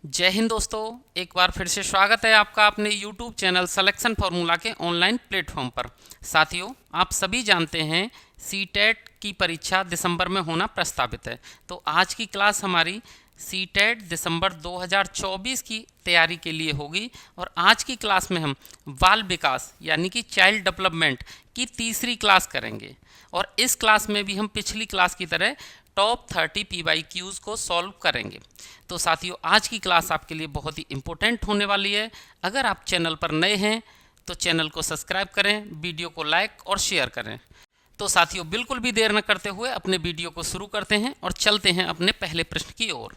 जय हिंद दोस्तों, एक बार फिर से स्वागत है आपका अपने YouTube चैनल सिलेक्शन फार्मूला के ऑनलाइन प्लेटफॉर्म पर। साथियों, आप सभी जानते हैं सीटेट की परीक्षा दिसंबर में होना प्रस्तावित है। तो आज की क्लास हमारी सीटेट दिसंबर 2024 की तैयारी के लिए होगी और आज की क्लास में हम बाल विकास यानी कि चाइल्ड डेवलपमेंट की तीसरी क्लास करेंगे। और इस क्लास में भी हम पिछली क्लास की तरह टॉप 30 PYQs को सॉल्व करेंगे। तो साथियों, आज की क्लास आपके लिए बहुत ही इम्पोर्टेंट होने वाली है। अगर आप चैनल पर नए हैं तो चैनल को सब्सक्राइब करें, वीडियो को लाइक और शेयर करें। तो साथियों, बिल्कुल भी देर न करते हुए अपने वीडियो को शुरू करते हैं और चलते हैं अपने पहले प्रश्न की ओर।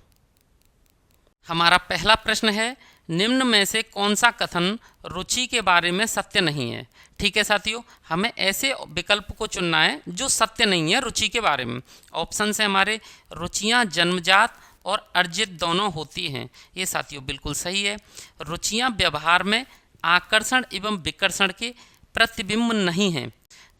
हमारा पहला प्रश्न है, निम्न में से कौन सा कथन रुचि के बारे में सत्य नहीं है। ठीक है साथियों, हमें ऐसे विकल्प को चुनना है जो सत्य नहीं है रुचि के बारे में। ऑप्शन है हमारे, रुचियां जन्मजात और अर्जित दोनों होती हैं। ये साथियों बिल्कुल सही है। रुचियां व्यवहार में आकर्षण एवं विकर्षण के प्रतिबिंब नहीं हैं।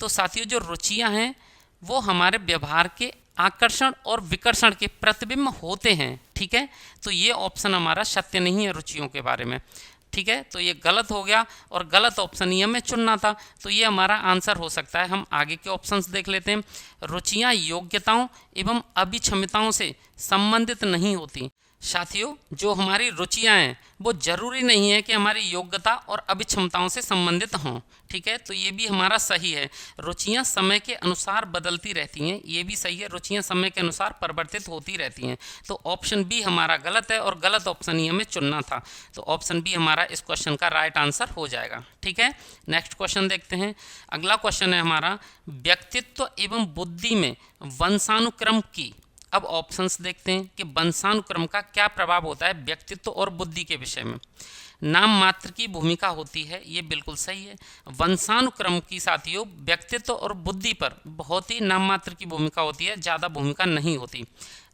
तो साथियों, जो रुचियां हैं वो हमारे व्यवहार के आकर्षण और विकर्षण के प्रतिबिंब होते हैं। ठीक है, तो ये ऑप्शन हमारा सत्य नहीं है रुचियों के बारे में। ठीक है, तो ये गलत हो गया और गलत ऑप्शन ही हमें चुनना था, तो ये हमारा आंसर हो सकता है। हम आगे के ऑप्शंस देख लेते हैं। रुचियां योग्यताओं एवं अभिक्षमताओं से संबंधित नहीं होती। साथियों, जो हमारी रुचियां हैं वो जरूरी नहीं है कि हमारी योग्यता और अभिक्षमताओं से संबंधित हों। ठीक है, तो ये भी हमारा सही है। रुचियां समय के अनुसार बदलती रहती हैं, ये भी सही है। रुचियां समय के अनुसार परिवर्तित होती रहती हैं। तो ऑप्शन बी हमारा गलत है और गलत ऑप्शन ही हमें चुनना था। तो ऑप्शन बी हमारा इस क्वेश्चन का राइट आंसर हो जाएगा। ठीक है, नेक्स्ट क्वेश्चन देखते हैं। अगला क्वेश्चन है हमारा, व्यक्तित्व एवं बुद्धि में वंशानुक्रम की। अब ऑप्शंस देखते हैं कि वंशानुक्रम का क्या प्रभाव होता है व्यक्तित्व और बुद्धि के विषय में। नाम मात्र की भूमिका होती है, ये बिल्कुल सही है। वंशानुक्रम की साथियों व्यक्तित्व और बुद्धि पर बहुत ही नाम मात्र की भूमिका होती है, ज़्यादा भूमिका नहीं होती।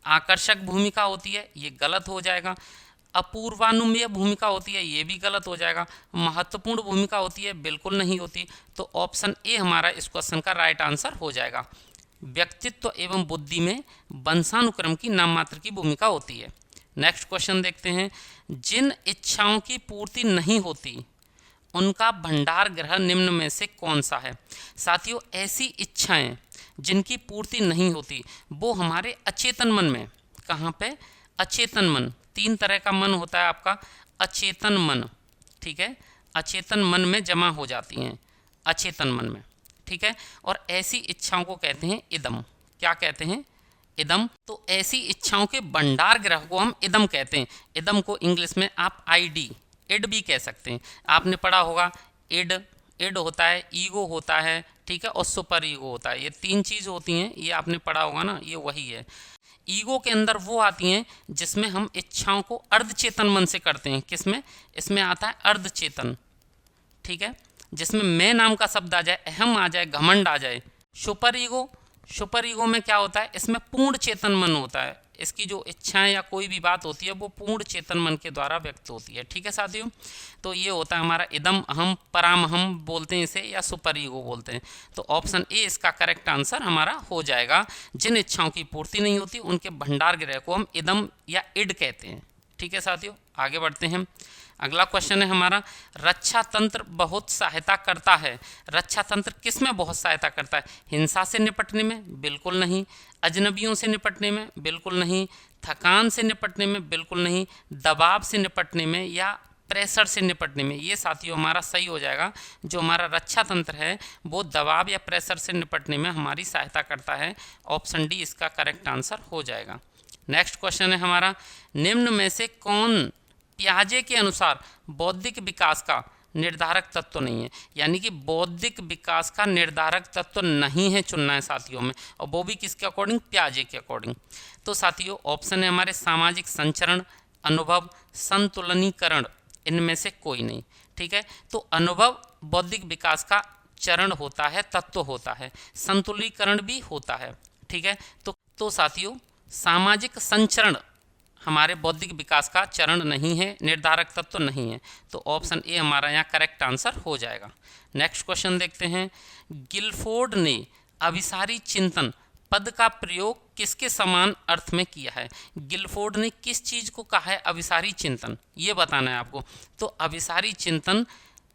आकर्षक भूमिका होती है, ये गलत हो जाएगा। अपूर्वानुमेय भूमिका होती है, ये भी गलत हो जाएगा। महत्वपूर्ण भूमिका होती है, बिल्कुल नहीं होती। तो ऑप्शन ए हमारा इस क्वेश्चन का राइट आंसर हो जाएगा। व्यक्तित्व एवं बुद्धि में वंशानुक्रम की नाम मात्र की भूमिका होती है। नेक्स्ट क्वेश्चन देखते हैं। जिन इच्छाओं की पूर्ति नहीं होती उनका भंडार ग्रह निम्न में से कौन सा है। साथियों, ऐसी इच्छाएं जिनकी पूर्ति नहीं होती वो हमारे अचेतन मन में, कहाँ पे, अचेतन मन। तीन तरह का मन होता है आपका, अचेतन मन। ठीक है, अचेतन मन में जमा हो जाती हैं, अचेतन मन में। ठीक है, और ऐसी इच्छाओं को कहते हैं इदम। क्या कहते हैं? इदम। तो ऐसी इच्छाओं के भंडार ग्रह को हम इदम कहते हैं। इदम को इंग्लिश में आप आईडी, इड भी कह सकते हैं। आपने पढ़ा होगा इड, इड होता है, ईगो होता है, ठीक है, और सुपर ईगो होता है। ये तीन चीज़ होती हैं, ये आपने पढ़ा होगा ना, ये वही है। ईगो के अंदर वो आती हैं जिसमें हम इच्छाओं को अर्धचेतन मन से करते हैं। किसमें? इसमें आता है अर्धचेतन। ठीक है, जिसमें मैं नाम का शब्द आ जाए, अहम आ जाए, घमंड आ जाए। सुपर ईगो, सुपर ईगो में क्या होता है, इसमें पूर्ण चेतन मन होता है। इसकी जो इच्छाएं या कोई भी बात होती है वो पूर्ण चेतन मन के द्वारा व्यक्त होती है। ठीक है साथियों, तो ये होता है हमारा इदम, अहम, परामहम बोलते हैं इसे, या सुपर ईगो बोलते हैं। तो ऑप्शन ए इसका करेक्ट आंसर हमारा हो जाएगा। जिन इच्छाओं की पूर्ति नहीं होती उनके भंडार ग्रह को हम इदम या इड कहते हैं। ठीक है साथियों, आगे बढ़ते हैं। अगला क्वेश्चन है हमारा, रक्षा तंत्र बहुत सहायता करता है। रक्षा तंत्र किस में बहुत सहायता करता है? हिंसा से निपटने में? बिल्कुल नहीं। अजनबियों से निपटने में? बिल्कुल नहीं। थकान से निपटने में? बिल्कुल नहीं। दबाव से निपटने में या प्रेशर से निपटने में? ये साथियों हमारा सही हो जाएगा। जो हमारा रक्षा तंत्र है वो दबाव या प्रेशर से निपटने में हमारी सहायता करता है। ऑप्शन डी इसका करेक्ट आंसर हो जाएगा। नेक्स्ट क्वेश्चन है हमारा, निम्न में से कौन पियाजे के अनुसार बौद्धिक विकास का निर्धारक तत्व नहीं है। यानी कि बौद्धिक विकास का निर्धारक तत्व नहीं है चुनना है साथियों में, और वो भी किसके अकॉर्डिंग? पियाजे के अकॉर्डिंग। तो साथियों ऑप्शन है हमारे, सामाजिक संचरण, अनुभव, संतुलनीकरण। इनमें से कोई नहीं। ठीक है, तो अनुभव बौद्धिक विकास का चरण होता है, तत्व होता है। संतुलीकरण भी होता है। ठीक है, तो साथियों सामाजिक संचरण हमारे बौद्धिक विकास का चरण नहीं है, निर्धारक तत्व नहीं है। तो ऑप्शन ए हमारा यहाँ करेक्ट आंसर हो जाएगा। नेक्स्ट क्वेश्चन देखते हैं। गिलफोर्ड ने अभिसारी चिंतन पद का प्रयोग किसके समान अर्थ में किया है? गिलफोर्ड ने किस चीज़ को कहा है अभिसारी चिंतन, ये बताना है आपको। तो अभिसारी चिंतन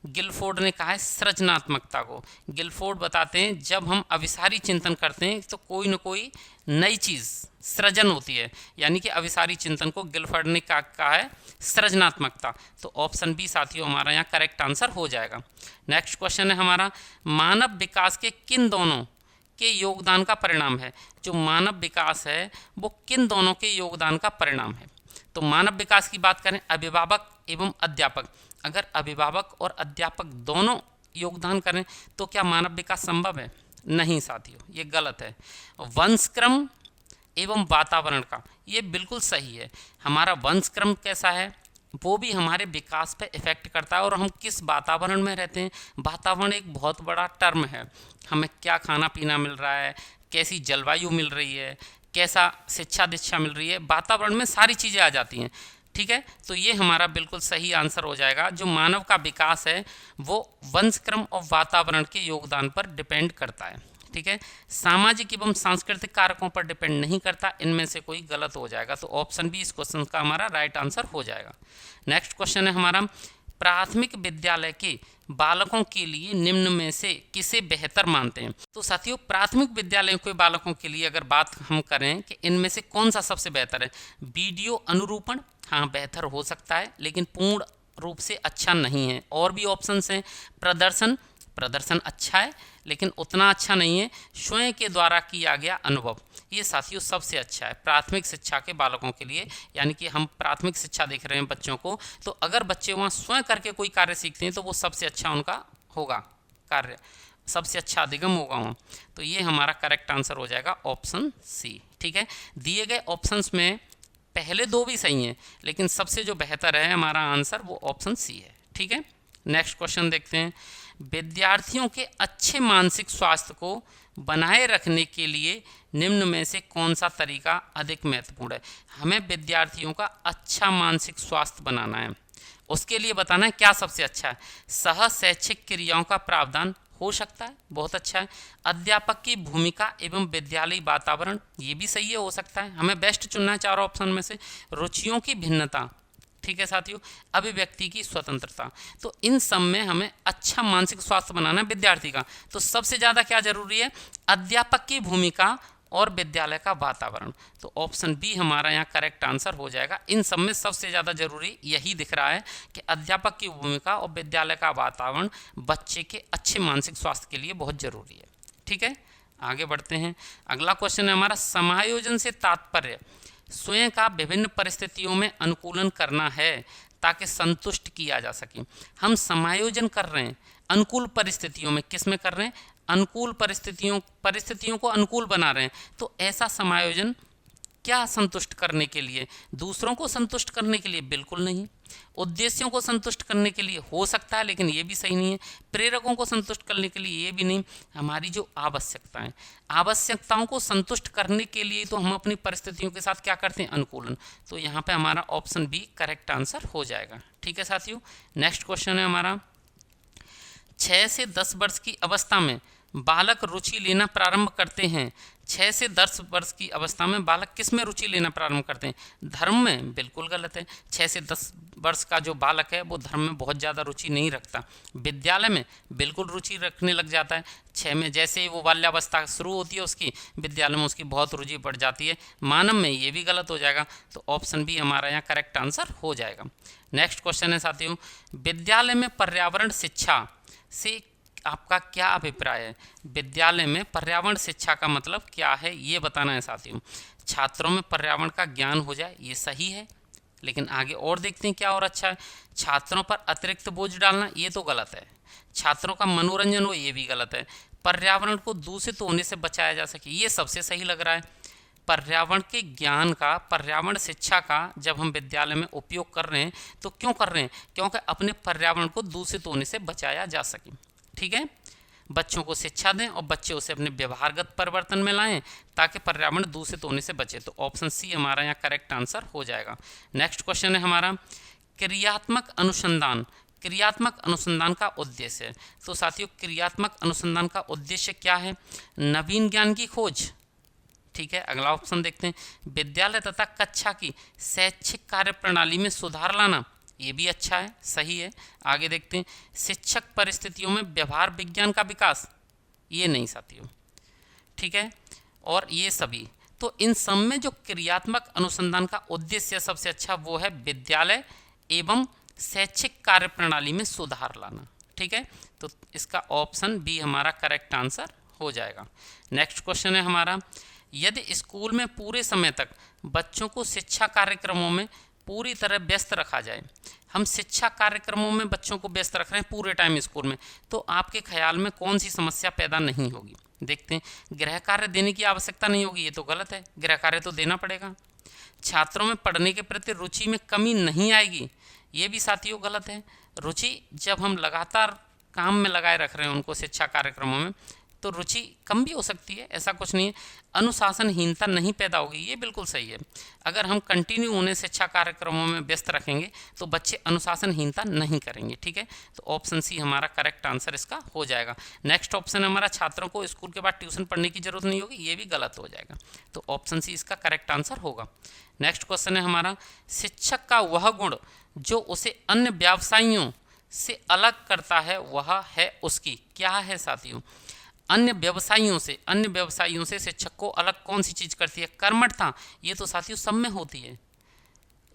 गिलफोर्ड ने कहा है सृजनात्मकता को। गिलफोर्ड बताते हैं जब हम अभिसारी चिंतन करते हैं तो कोई न कोई नई चीज़ सृजन होती है, यानी कि अभिसारी चिंतन को गिलफोर्ड ने कहा है सृजनात्मकता। तो ऑप्शन बी साथियों हमारा यहाँ करेक्ट आंसर हो जाएगा। नेक्स्ट क्वेश्चन है हमारा, मानव विकास के किन दोनों के योगदान का परिणाम है? जो मानव विकास है वो किन दोनों के योगदान का परिणाम है? तो मानव विकास की बात करें अभिभावक एवं अध्यापक, अगर अभिभावक और अध्यापक दोनों योगदान करें तो क्या मानव विकास संभव है? नहीं साथियों, ये गलत है। वंशक्रम एवं वातावरण का, ये बिल्कुल सही है। हमारा वंशक्रम कैसा है वो भी हमारे विकास पे इफेक्ट करता है, और हम किस वातावरण में रहते हैं। वातावरण एक बहुत बड़ा टर्म है, हमें क्या खाना पीना मिल रहा है, कैसी जलवायु मिल रही है, कैसा शिक्षा दीक्षा मिल रही है, वातावरण में सारी चीज़ें आ जाती हैं। ठीक है, तो ये हमारा बिल्कुल सही आंसर हो जाएगा। जो मानव का विकास है वो वंशक्रम और वातावरण के योगदान पर डिपेंड करता है। ठीक है, सामाजिक एवं सांस्कृतिक कारकों पर डिपेंड नहीं करता। इनमें से कोई गलत हो जाएगा, तो ऑप्शन बी इस क्वेश्चन का हमारा राइट आंसर हो जाएगा। नेक्स्ट क्वेश्चन है हमारा, प्राथमिक विद्यालय के बालकों के लिए निम्न में से किसे बेहतर मानते हैं? तो साथियों प्राथमिक विद्यालयों के बालकों के लिए अगर बात हम करें कि इनमें से कौन सा सबसे बेहतर है, वीडियो अनुरूपण हाँ बेहतर हो सकता है लेकिन पूर्ण रूप से अच्छा नहीं है। और भी ऑप्शंस हैं, प्रदर्शन अच्छा है लेकिन उतना अच्छा नहीं है। स्वयं के द्वारा किया गया अनुभव, ये साथियों सबसे अच्छा है प्राथमिक शिक्षा के बालकों के लिए। यानी कि हम प्राथमिक शिक्षा देख रहे हैं बच्चों को, तो अगर बच्चे वहाँ स्वयं करके कोई कार्य सीखते हैं तो वो सबसे अच्छा उनका होगा, कार्य सबसे अच्छा अधिगम होगा वहाँ। तो ये हमारा करेक्ट आंसर हो जाएगा ऑप्शन सी। ठीक है, दिए गए ऑप्शंस में पहले दो भी सही हैं लेकिन सबसे जो बेहतर है हमारा आंसर वो ऑप्शन सी है। ठीक है, नेक्स्ट क्वेश्चन देखते हैं, विद्यार्थियों के अच्छे मानसिक स्वास्थ्य को बनाए रखने के लिए निम्न में से कौन सा तरीका अधिक महत्वपूर्ण है? हमें विद्यार्थियों का अच्छा मानसिक स्वास्थ्य बनाना है, उसके लिए बताना है क्या सबसे अच्छा है। सह शैक्षिक क्रियाओं का प्रावधान हो सकता है, बहुत अच्छा है। अध्यापक की भूमिका एवं विद्यालय वातावरण, ये भी सही है, हो सकता है। हमें बेस्ट चुनना है चारों ऑप्शन में से। रुचियों की भिन्नता, ठीक है साथियों, अभिव्यक्ति की स्वतंत्रता, तो इन सब में हमें अच्छा मानसिक स्वास्थ्य बनाना है विद्यार्थी का। तो सबसे ज़्यादा क्या जरूरी है? अध्यापक की भूमिका और विद्यालय का वातावरण। तो ऑप्शन बी हमारा यहाँ करेक्ट आंसर हो जाएगा। इन सब में सबसे ज़्यादा जरूरी यही दिख रहा है कि अध्यापक की भूमिका और विद्यालय का वातावरण बच्चे के अच्छे मानसिक स्वास्थ्य के लिए बहुत जरूरी है। ठीक है, आगे बढ़ते हैं। अगला क्वेश्चन है हमारा, समायोजन से तात्पर्य स्वयं का विभिन्न परिस्थितियों में अनुकूलन करना है ताकि संतुष्ट किया जा सके। हम समायोजन कर रहे हैं अनुकूल परिस्थितियों में, किस में कर रहे हैं? अनुकूल परिस्थितियों को अनुकूल बना रहे हैं। तो ऐसा समायोजन क्या संतुष्ट करने के लिए? दूसरों को संतुष्ट करने के लिए? बिल्कुल नहीं। उद्देश्यों को संतुष्ट करने के लिए हो सकता है लेकिन ये भी सही नहीं है। प्रेरकों को संतुष्ट करने के लिए ये भी नहीं। हमारी जो आवश्यकताओं को संतुष्ट करने के लिए तो हम अपनी परिस्थितियों के साथ क्या करते हैं? अनुकूलन। तो यहाँ पे हमारा ऑप्शन बी करेक्ट आंसर हो जाएगा। ठीक है साथियों, नेक्स्ट क्वेश्चन है हमारा, 6 से 10 वर्ष की अवस्था में बालक रुचि लेना प्रारंभ करते हैं। 6 से 10 वर्ष की अवस्था में बालक किस में रुचि लेना प्रारंभ करते हैं? धर्म में? बिल्कुल गलत है। 6 से 10 वर्ष का जो बालक है वो धर्म में बहुत ज़्यादा रुचि नहीं रखता। विद्यालय में बिल्कुल रुचि रखने लग जाता है। 6 में जैसे ही वो बाल्यावस्था शुरू होती है उसकी, विद्यालय में उसकी बहुत रुचि बढ़ जाती है। मानव में ये भी गलत हो जाएगा। तो ऑप्शन बी हमारा यहाँ करेक्ट आंसर हो जाएगा। नेक्स्ट क्वेश्चन है साथियों, विद्यालय में पर्यावरण शिक्षा से आपका क्या अभिप्राय है? विद्यालय में पर्यावरण शिक्षा का मतलब क्या है ये बताना है साथियों। छात्रों में पर्यावरण का ज्ञान हो जाए, ये सही है, लेकिन आगे और देखते हैं क्या और अच्छा है। छात्रों पर अतिरिक्त बोझ डालना, ये तो गलत है। छात्रों का मनोरंजन हो, ये भी गलत है। पर्यावरण को दूषित होने से बचाया जा सके, ये सबसे सही लग रहा है। पर्यावरण के ज्ञान का, पर्यावरण शिक्षा का जब हम विद्यालय में उपयोग कर रहे हैं तो क्यों कर रहे हैं? क्योंकि अपने पर्यावरण को दूषित होने से बचाया जा सके। ठीक है, बच्चों को शिक्षा दें और बच्चे उसे अपने व्यवहारगत परिवर्तन में लाएं ताकि पर्यावरण दूषित होने से बचे। तो ऑप्शन सी हमारा यहाँ करेक्ट आंसर हो जाएगा। नेक्स्ट क्वेश्चन है हमारा, क्रियात्मक अनुसंधान का उद्देश्य है। तो साथियों क्रियात्मक अनुसंधान का उद्देश्य क्या है? नवीन ज्ञान की खोज, ठीक है, अगला ऑप्शन देखते हैं, विद्यालय तथा कक्षा की शैक्षिक कार्य प्रणाली में सुधार लाना, ये भी अच्छा है, सही है। आगे देखते हैं, शिक्षक परिस्थितियों में व्यवहार विज्ञान का विकास, ये नहीं साथियों, ठीक है। और ये सभी, तो इन सब में जो क्रियात्मक अनुसंधान का उद्देश्य सबसे अच्छा वो है विद्यालय एवं शैक्षिक कार्य प्रणाली में सुधार लाना, ठीक है। तो इसका ऑप्शन बी हमारा करेक्ट आंसर हो जाएगा। नेक्स्ट क्वेश्चन है हमारा, यदि स्कूल में पूरे समय तक बच्चों को शिक्षा कार्यक्रमों में पूरी तरह व्यस्त रखा जाए, हम शिक्षा कार्यक्रमों में बच्चों को व्यस्त रख रहे हैं पूरे टाइम स्कूल में, तो आपके ख्याल में कौन सी समस्या पैदा नहीं होगी? देखते हैं, गृह कार्य देने की आवश्यकता नहीं होगी, ये तो गलत है, गृह कार्य तो देना पड़ेगा। छात्रों में पढ़ने के प्रति रुचि में कमी नहीं आएगी, ये भी साथियों गलत है। रुचि जब हम लगातार काम में लगाए रख रहे हैं उनको शिक्षा कार्यक्रमों में, तो रुचि कम भी हो सकती है, ऐसा कुछ नहीं है। अनुशासनहीनता नहीं पैदा होगी, ये बिल्कुल सही है। अगर हम कंटिन्यू उन्हें शिक्षा कार्यक्रमों में व्यस्त रखेंगे तो बच्चे अनुशासनहीनता नहीं करेंगे, ठीक है। तो ऑप्शन सी हमारा करेक्ट आंसर इसका हो जाएगा। नेक्स्ट ऑप्शन हमारा, छात्रों को स्कूल के बाद ट्यूशन पढ़ने की जरूरत नहीं होगी, ये भी गलत हो जाएगा। तो ऑप्शन सी इसका करेक्ट आंसर होगा। नेक्स्ट क्वेश्चन है हमारा, शिक्षक का वह गुण जो उसे अन्य व्यवसायियों से अलग करता है वह है उसकी, क्या है साथियों? अन्य व्यवसायियों से शिक्षक को अलग कौन सी चीज करती है? कर्मठता, ये तो साथियों सब में होती है।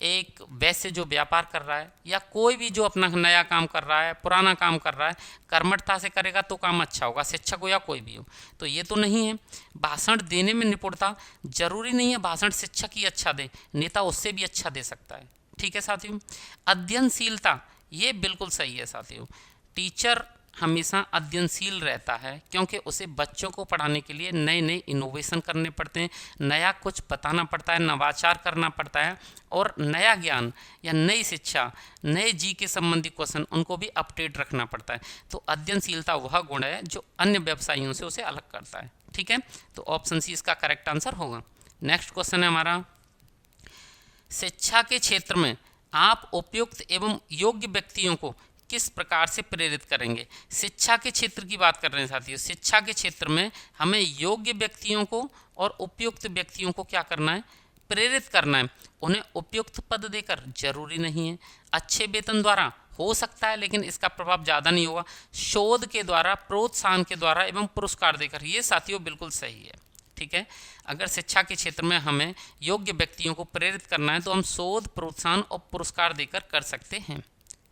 एक वैसे जो व्यापार कर रहा है या कोई भी जो अपना नया काम कर रहा है, पुराना काम कर रहा है, कर्मठता से करेगा तो काम अच्छा होगा, शिक्षक हो या कोई भी हो। तो ये तो नहीं है। भाषण देने में निपुणता, जरूरी नहीं है भाषण शिक्षक ही अच्छा दे, नेता उससे भी अच्छा दे सकता है, ठीक है साथियों। अध्ययनशीलता, ये बिल्कुल सही है साथियों। टीचर हमेशा अध्ययनशील रहता है क्योंकि उसे बच्चों को पढ़ाने के लिए नए नए इनोवेशन करने पड़ते हैं, नया कुछ बताना पड़ता है, नवाचार करना पड़ता है, और नया ज्ञान या नई शिक्षा, नए जी के संबंधी क्वेश्चन उनको भी अपडेट रखना पड़ता है। तो अध्ययनशीलता वह गुण है जो अन्य व्यवसायियों से उसे अलग करता है, ठीक है। तो ऑप्शन सी इसका करेक्ट आंसर होगा। नेक्स्ट क्वेश्चन है हमारा, शिक्षा के क्षेत्र में आप उपयुक्त एवं योग्य व्यक्तियों को किस प्रकार से प्रेरित करेंगे? शिक्षा के क्षेत्र की बात कर रहे हैं साथियों। शिक्षा के क्षेत्र में हमें योग्य व्यक्तियों को और उपयुक्त व्यक्तियों को क्या करना है? प्रेरित करना है। उन्हें उपयुक्त पद देकर जरूरी नहीं है, अच्छे वेतन द्वारा हो सकता है लेकिन इसका प्रभाव ज़्यादा नहीं होगा, शोध के द्वारा, प्रोत्साहन के द्वारा एवं पुरस्कार देकर, ये साथियों बिल्कुल सही है, ठीक है। अगर शिक्षा के क्षेत्र में हमें योग्य व्यक्तियों को प्रेरित करना है तो हम शोध, प्रोत्साहन और पुरस्कार देकर कर सकते हैं।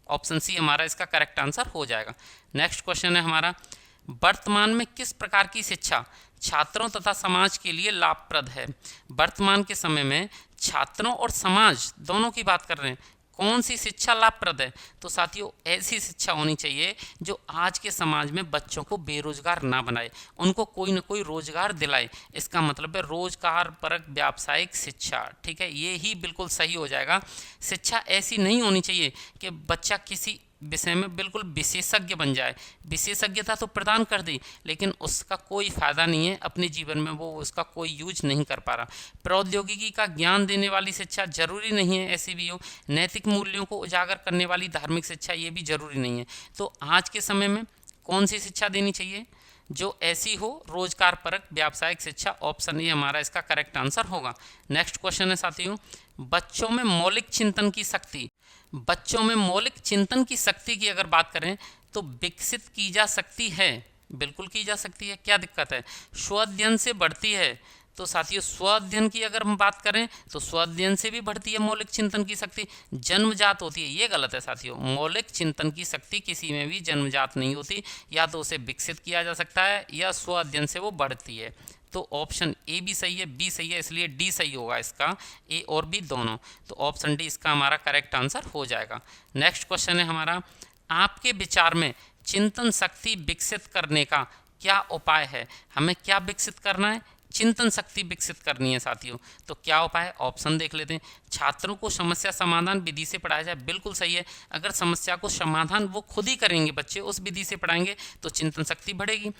ऑप्शन सी हमारा इसका करेक्ट आंसर हो जाएगा। नेक्स्ट क्वेश्चन है हमारा, वर्तमान में किस प्रकार की शिक्षा छात्रों तथा समाज के लिए लाभप्रद है? वर्तमान के समय में छात्रों और समाज दोनों की बात कर रहे हैं, कौन सी शिक्षा लाभप्रद है? तो साथियों ऐसी शिक्षा होनी चाहिए जो आज के समाज में बच्चों को बेरोजगार ना बनाए, उनको कोई ना कोई रोजगार दिलाए। इसका मतलब है रोजगार परक व्यावसायिक शिक्षा, ठीक है, ये ही बिल्कुल सही हो जाएगा। शिक्षा ऐसी नहीं होनी चाहिए कि बच्चा किसी विषय में बिल्कुल विशेषज्ञ बन जाए, विशेषज्ञता तो प्रदान कर दी लेकिन उसका कोई फायदा नहीं है, अपने जीवन में वो उसका कोई यूज नहीं कर पा रहा। प्रौद्योगिकी का ज्ञान देने वाली शिक्षा जरूरी नहीं है ऐसी भी हो, नैतिक मूल्यों को उजागर करने वाली धार्मिक शिक्षा ये भी जरूरी नहीं है। तो आज के समय में कौन सी शिक्षा देनी चाहिए? जो ऐसी हो रोजगार परक व्यावसायिक शिक्षा, ऑप्शन ए हमारा इसका करेक्ट आंसर होगा। नेक्स्ट क्वेश्चन है साथियों, बच्चों में मौलिक चिंतन की शक्ति, बच्चों में मौलिक चिंतन की शक्ति की अगर बात करें तो विकसित की जा सकती है, बिल्कुल की जा सकती है, क्या दिक्कत है? स्व-अध्ययन से बढ़ती है, तो साथियों स्व-अध्ययन की अगर हम बात करें तो स्व-अध्ययन से भी बढ़ती है मौलिक चिंतन की शक्ति, जन्मजात होती है, ये गलत है साथियों। मौलिक चिंतन की शक्ति किसी में भी जन्मजात नहीं होती, या तो उसे विकसित किया जा सकता है या स्व-अध्ययन से वो बढ़ती है। तो ऑप्शन ए भी सही है, बी सही है, इसलिए डी सही होगा इसका, ए और बी दोनों। तो ऑप्शन डी इसका हमारा करेक्ट आंसर हो जाएगा। नेक्स्ट क्वेश्चन है हमारा, आपके विचार में चिंतन शक्ति विकसित करने का क्या उपाय है? हमें क्या विकसित करना है? चिंतन शक्ति विकसित करनी है साथियों। तो क्या उपाय है? ऑप्शन देख लेते हैं। छात्रों को समस्या समाधान विधि से पढ़ाया जाए, बिल्कुल सही है। अगर समस्या को समाधान वो खुद ही करेंगे बच्चे, उस विधि से पढ़ाएंगे तो चिंतन शक्ति बढ़ेगी।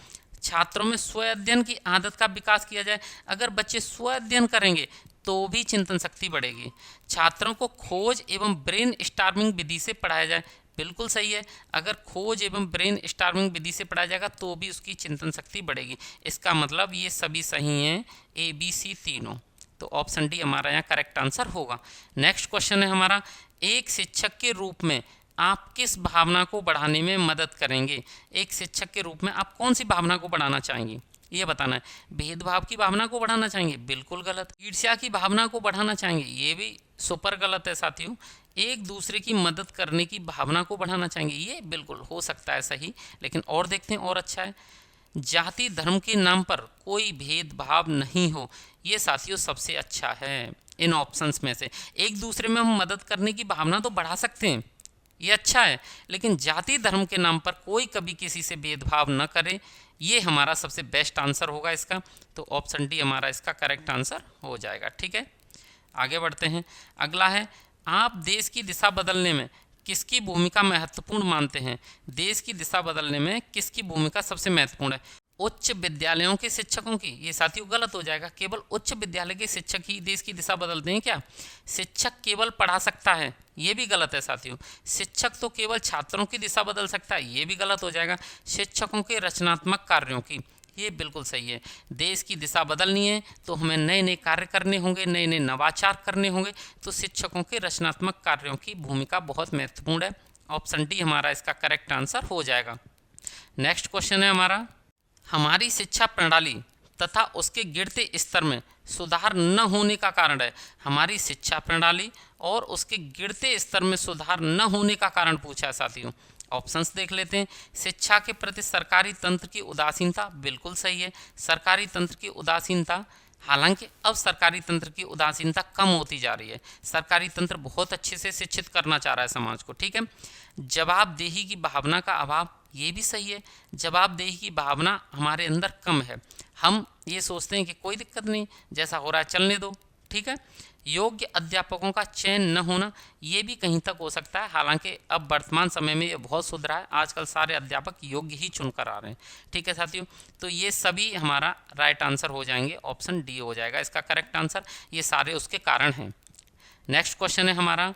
छात्रों में स्व अध्ययन की आदत का विकास किया जाए, अगर बच्चे स्व अध्ययन करेंगे तो भी चिंतन शक्ति बढ़ेगी। छात्रों को खोज एवं ब्रेन स्टार्मिंग विधि से पढ़ाया जाए, बिल्कुल सही है। अगर खोज एवं ब्रेन स्टार्मिंग विधि से पढ़ा जाएगा तो भी उसकी चिंतन शक्ति बढ़ेगी। इसका मतलब ये सभी सही हैं, ए बी सी तीनों। तो ऑप्शन डी हमारा यहाँ करेक्ट आंसर होगा। नेक्स्ट क्वेश्चन है हमारा, एक शिक्षक के रूप में आप किस भावना को बढ़ाने में मदद करेंगे? एक शिक्षक के रूप में आप कौन सी भावना को बढ़ाना चाहेंगे, ये बताना है। भेदभाव की भावना को बढ़ाना चाहेंगे? बिल्कुल गलत। ईर्ष्या की भावना को बढ़ाना चाहेंगे? ये भी सुपर गलत है साथियों। एक दूसरे की मदद करने की भावना को बढ़ाना चाहेंगे? ये बिल्कुल हो सकता है सही, लेकिन और देखते हैं और अच्छा है। जाति धर्म के नाम पर कोई भेदभाव नहीं हो, ये साथियों सबसे अच्छा है इन ऑप्शंस में से। एक दूसरे में हम मदद करने की भावना तो बढ़ा सकते हैं, ये अच्छा है, लेकिन जाति धर्म के नाम पर कोई कभी किसी से भेदभाव न करे, ये हमारा सबसे बेस्ट आंसर होगा इसका। तो ऑप्शन डी हमारा इसका करेक्ट आंसर हो जाएगा। ठीक है, आगे बढ़ते हैं। अगला है, आप देश की दिशा बदलने में किसकी भूमिका महत्वपूर्ण मानते हैं? देश की दिशा बदलने में किसकी भूमिका सबसे महत्वपूर्ण है? उच्च विद्यालयों के शिक्षकों की? ये साथियों गलत हो जाएगा। केवल उच्च विद्यालय के शिक्षक ही देश की दिशा बदलते हैं क्या? शिक्षक केवल पढ़ा सकता है, ये भी गलत है साथियों। शिक्षक तो केवल छात्रों की दिशा बदल सकता है, ये भी गलत हो जाएगा। शिक्षकों के रचनात्मक कार्यों की, ये बिल्कुल सही है। देश की दिशा बदलनी है तो हमें नए नए कार्य करने होंगे, नए नए नवाचार करने होंगे, तो शिक्षकों के रचनात्मक कार्यों की भूमिका बहुत महत्वपूर्ण है। ऑप्शन डी हमारा इसका करेक्ट आंसर हो जाएगा। नेक्स्ट क्वेश्चन है हमारा, हमारी शिक्षा प्रणाली तथा उसके गिरते स्तर में सुधार न होने का कारण है। हमारी शिक्षा प्रणाली और उसके गिरते स्तर में सुधार न होने का कारण पूछा है साथियों। ऑप्शंस देख लेते हैं। शिक्षा के प्रति सरकारी तंत्र की उदासीनता, बिल्कुल सही है। सरकारी तंत्र की उदासीनता, हालांकि अब सरकारी तंत्र की उदासीनता कम होती जा रही है। सरकारी तंत्र बहुत अच्छे से शिक्षित करना चाह रहा है समाज को। ठीक है, जवाबदेही की भावना का अभाव, ये भी सही है। जवाबदेही की भावना हमारे अंदर कम है, हम ये सोचते हैं कि कोई दिक्कत नहीं, जैसा हो रहा है चलने दो। ठीक है, योग्य अध्यापकों का चयन न होना, ये भी कहीं तक हो सकता है, हालांकि अब वर्तमान समय में ये बहुत सुधरा है, आजकल सारे अध्यापक योग्य ही चुनकर आ रहे हैं। ठीक है साथियों, तो ये सभी हमारा राइट आंसर हो जाएंगे, ऑप्शन डी हो जाएगा इसका करेक्ट आंसर। ये सारे उसके कारण हैं। नेक्स्ट क्वेश्चन है हमारा,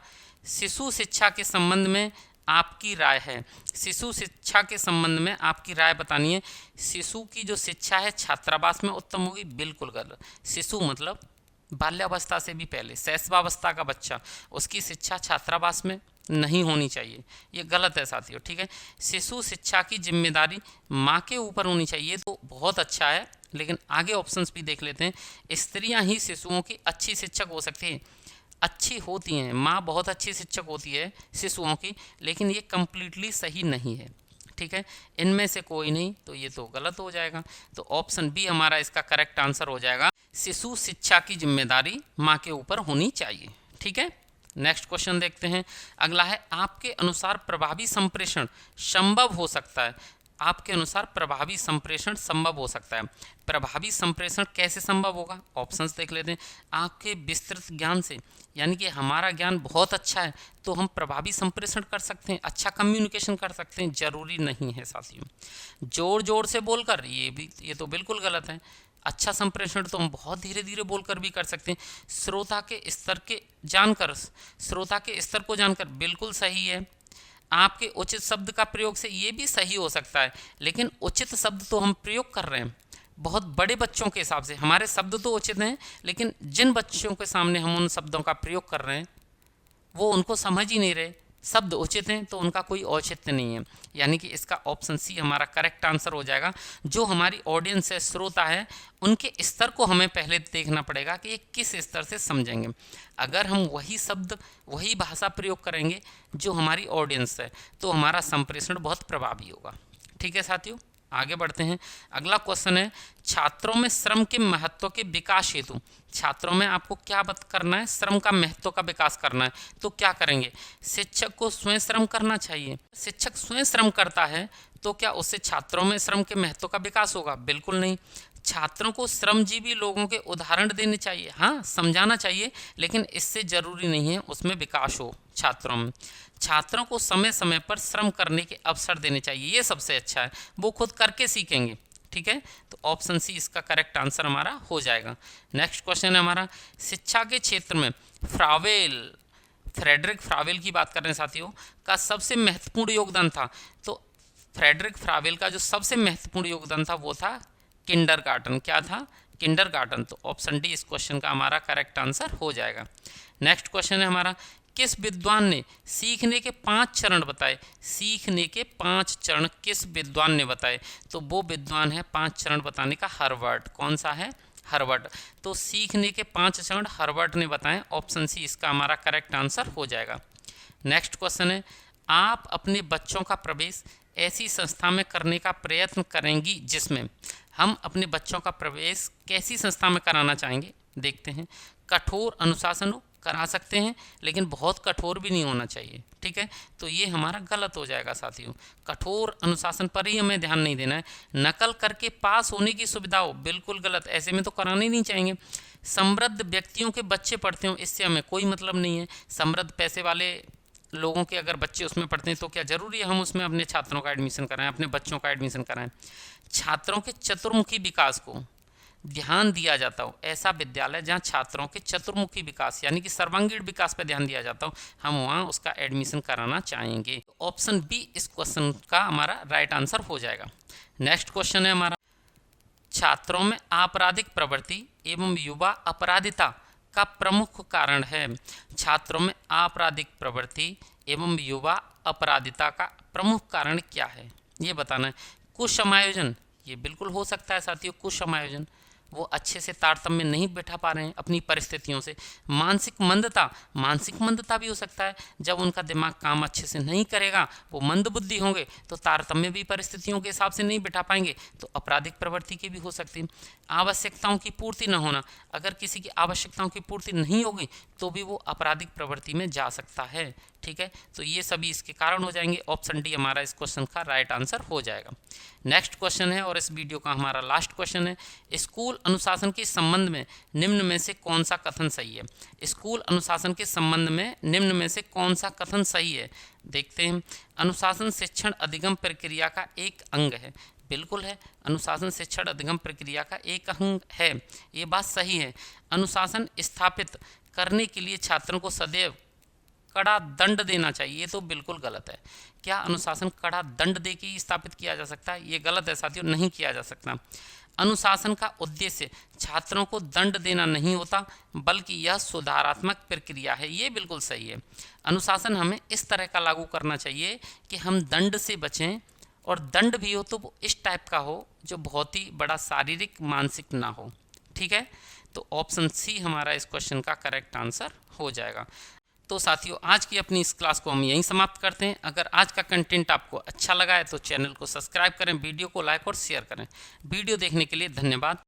शिशु शिक्षा के संबंध में आपकी राय है। शिशु शिक्षा के संबंध में आपकी राय बतानी है। शिशु की जो शिक्षा है छात्रावास में उत्तम होगी, बिल्कुल गलत। शिशु मतलब बाल्यावस्था से भी पहले, शैशवावस्था का बच्चा, उसकी शिक्षा छात्रावास में नहीं होनी चाहिए, ये गलत है साथियों। ठीक है, शिशु शिक्षा की जिम्मेदारी माँ के ऊपर होनी चाहिए, तो बहुत अच्छा है, लेकिन आगे ऑप्शंस भी देख लेते हैं। स्त्रियां ही शिशुओं की अच्छी शिक्षक हो सकती हैं, अच्छी होती हैं, माँ बहुत अच्छी शिक्षक होती है शिशुओं की, लेकिन ये कम्प्लीटली सही नहीं है। ठीक है, इनमें से कोई नहीं, तो ये तो गलत हो जाएगा। तो ऑप्शन बी हमारा इसका करेक्ट आंसर हो जाएगा, शिशु शिक्षा की जिम्मेदारी माँ के ऊपर होनी चाहिए। ठीक है, नेक्स्ट क्वेश्चन देखते हैं। अगला है, आपके अनुसार प्रभावी संप्रेषण संभव हो सकता है? आपके अनुसार प्रभावी संप्रेषण संभव हो सकता है। प्रभावी संप्रेषण कैसे संभव होगा? ऑप्शंस देख लेते हैं। आपके विस्तृत ज्ञान से, यानी कि हमारा ज्ञान बहुत अच्छा है तो हम प्रभावी संप्रेषण कर सकते हैं, अच्छा कम्युनिकेशन कर सकते हैं, जरूरी नहीं है साथियों। जोर जोर से बोलकर, ये तो बिल्कुल गलत है। अच्छा संप्रेषण तो हम बहुत धीरे धीरे बोलकर भी कर सकते हैं। श्रोता के स्तर को जानकर, बिल्कुल सही है। आपके उचित शब्द का प्रयोग से, ये भी सही हो सकता है, लेकिन उचित शब्द तो हम प्रयोग कर रहे हैं बहुत बड़े बच्चों के हिसाब से, हमारे शब्द तो उचित हैं, लेकिन जिन बच्चों के सामने हम उन शब्दों का प्रयोग कर रहे हैं वो उनको समझ ही नहीं रहे। शब्द उचित हैं तो उनका कोई औचित्य नहीं है, यानी कि इसका ऑप्शन सी हमारा करेक्ट आंसर हो जाएगा। जो हमारी ऑडियंस है, श्रोता है, उनके स्तर को हमें पहले देखना पड़ेगा कि ये किस स्तर से समझेंगे। अगर हम वही शब्द, वही भाषा प्रयोग करेंगे जो हमारी ऑडियंस है, तो हमारा संप्रेषण बहुत प्रभावी होगा। ठीक है साथियों, आगे बढ़ते हैं। अगला क्वेश्चन है, छात्रों में श्रम के महत्व के विकास हेतु, छात्रों में आपको क्या करना है? श्रम का महत्व का विकास करना है, तो क्या करेंगे? शिक्षक को स्वयं श्रम करना चाहिए। शिक्षक स्वयं श्रम करता है तो क्या उससे छात्रों में श्रम के महत्व का विकास होगा? बिल्कुल नहीं। छात्रों को श्रमजीवी लोगों के उदाहरण देने चाहिए, हाँ समझाना चाहिए, लेकिन इससे जरूरी नहीं है उसमें विकास हो छात्रों में। छात्रों को समय समय पर श्रम करने के अवसर देने चाहिए, ये सबसे अच्छा है, वो खुद करके सीखेंगे। ठीक है, तो ऑप्शन सी इसका करेक्ट आंसर हमारा हो जाएगा। नेक्स्ट क्वेश्चन है हमारा, शिक्षा के क्षेत्र में फ्रेडरिक फ्रावेल की बात कर रहे हैं साथियों, का सबसे महत्वपूर्ण योगदान था। तो फ्रेडरिक फ्रावेल का जो सबसे महत्वपूर्ण योगदान था वो था किंडरगार्टन। क्या था? किंडरगार्टन। तो ऑप्शन डी इस क्वेश्चन का हमारा करेक्ट आंसर हो जाएगा। नेक्स्ट क्वेश्चन है हमारा, किस विद्वान ने सीखने के 5 चरण बताए? सीखने के 5 चरण किस विद्वान ने बताए? तो वो विद्वान है 5 चरण बताने का हर्बर्ट। कौन सा है? हर्बर्ट। तो सीखने के 5 चरण हर्बर्ट ने बताए। ऑप्शन सी इसका हमारा करेक्ट आंसर हो जाएगा। नेक्स्ट क्वेश्चन है, आप अपने बच्चों का प्रवेश ऐसी संस्था में करने का प्रयत्न करेंगी जिसमें, हम अपने बच्चों का प्रवेश कैसी संस्था में कराना चाहेंगे? देखते हैं। कठोर अनुशासन हो, करा सकते हैं, लेकिन बहुत कठोर भी नहीं होना चाहिए। ठीक है, तो ये हमारा गलत हो जाएगा साथियों। कठोर अनुशासन पर ही हमें ध्यान नहीं देना है। नकल करके पास होने की सुविधा हो, बिल्कुल गलत, ऐसे में तो कराने ही नहीं चाहेंगे। समृद्ध व्यक्तियों के बच्चे पढ़ते हो, इससे हमें कोई मतलब नहीं है। समृद्ध पैसे वाले लोगों के अगर बच्चे उसमें पढ़ते हैं तो क्या जरूरी है हम उसमें अपने छात्रों का एडमिशन कराएं, अपने बच्चों का एडमिशन कराएं? छात्रों के चतुर्मुखी विकास को ध्यान दिया जाता हो, ऐसा विद्यालय जहां छात्रों के चतुर्मुखी विकास यानी कि सर्वांगीण विकास पर ध्यान दिया जाता हो, हम वहां उसका एडमिशन कराना चाहेंगे। ऑप्शन बी इस क्वेश्चन का हमारा राइट आंसर हो जाएगा। नेक्स्ट क्वेश्चन है हमारा, छात्रों में आपराधिक प्रवृत्ति एवं युवा अपराधिता का प्रमुख कारण है। छात्रों में आपराधिक प्रवृत्ति एवं युवा अपराधिता का प्रमुख कारण क्या है, ये बताना है। कुछ समायोजन, ये बिल्कुल हो सकता है साथियों। कुछ समायोजन, वो अच्छे से तारतम्य नहीं बैठा पा रहे हैं अपनी परिस्थितियों से। मानसिक मंदता, मानसिक मंदता भी हो सकता है, जब उनका दिमाग काम अच्छे से नहीं करेगा, वो मंद बुद्धि होंगे, तो तारतम्य भी परिस्थितियों के हिसाब से नहीं बैठा पाएंगे, तो आपराधिक प्रवृत्ति की भी हो सकती है। आवश्यकताओं की पूर्ति न होना, अगर किसी की आवश्यकताओं की पूर्ति नहीं होगी तो भी वो आपराधिक प्रवृत्ति में जा सकता है। ठीक है, तो ये सभी इसके कारण हो जाएंगे। ऑप्शन डी हमारा इस क्वेश्चन का राइट आंसर हो जाएगा। नेक्स्ट क्वेश्चन है और इस वीडियो का हमारा लास्ट क्वेश्चन है, स्कूल अनुशासन के संबंध में निम्न में से कौन सा कथन सही है? स्कूल अनुशासन के संबंध में निम्न में से कौन सा कथन सही है? देखते हैं। अनुशासन शिक्षण अधिगम प्रक्रिया का एक अंग है। बिल्कुल है, अनुशासन शिक्षण अधिगम प्रक्रिया का एक अंग है, ये बात सही है। अनुशासन स्थापित करने के लिए छात्रों को सदैव कड़ा दंड देना चाहिए, ये तो बिल्कुल गलत है। क्या अनुशासन कड़ा दंड दे के ही स्थापित किया जा सकता है? ये गलत है साथियों, नहीं किया जा सकता। अनुशासन का उद्देश्य छात्रों को दंड देना नहीं होता, बल्कि यह सुधारात्मक प्रक्रिया है, ये बिल्कुल सही है। अनुशासन हमें इस तरह का लागू करना चाहिए कि हम दंड से बचें, और दंड भी हो तो वो इस टाइप का हो जो बहुत ही बड़ा शारीरिक मानसिक ना हो। ठीक है, तो ऑप्शन सी हमारा इस क्वेश्चन का करेक्ट आंसर हो जाएगा। तो साथियों, आज की अपनी इस क्लास को हम यहीं समाप्त करते हैं। अगर आज का कंटेंट आपको अच्छा लगा है तो चैनल को सब्सक्राइब करें, वीडियो को लाइक और शेयर करें। वीडियो देखने के लिए धन्यवाद।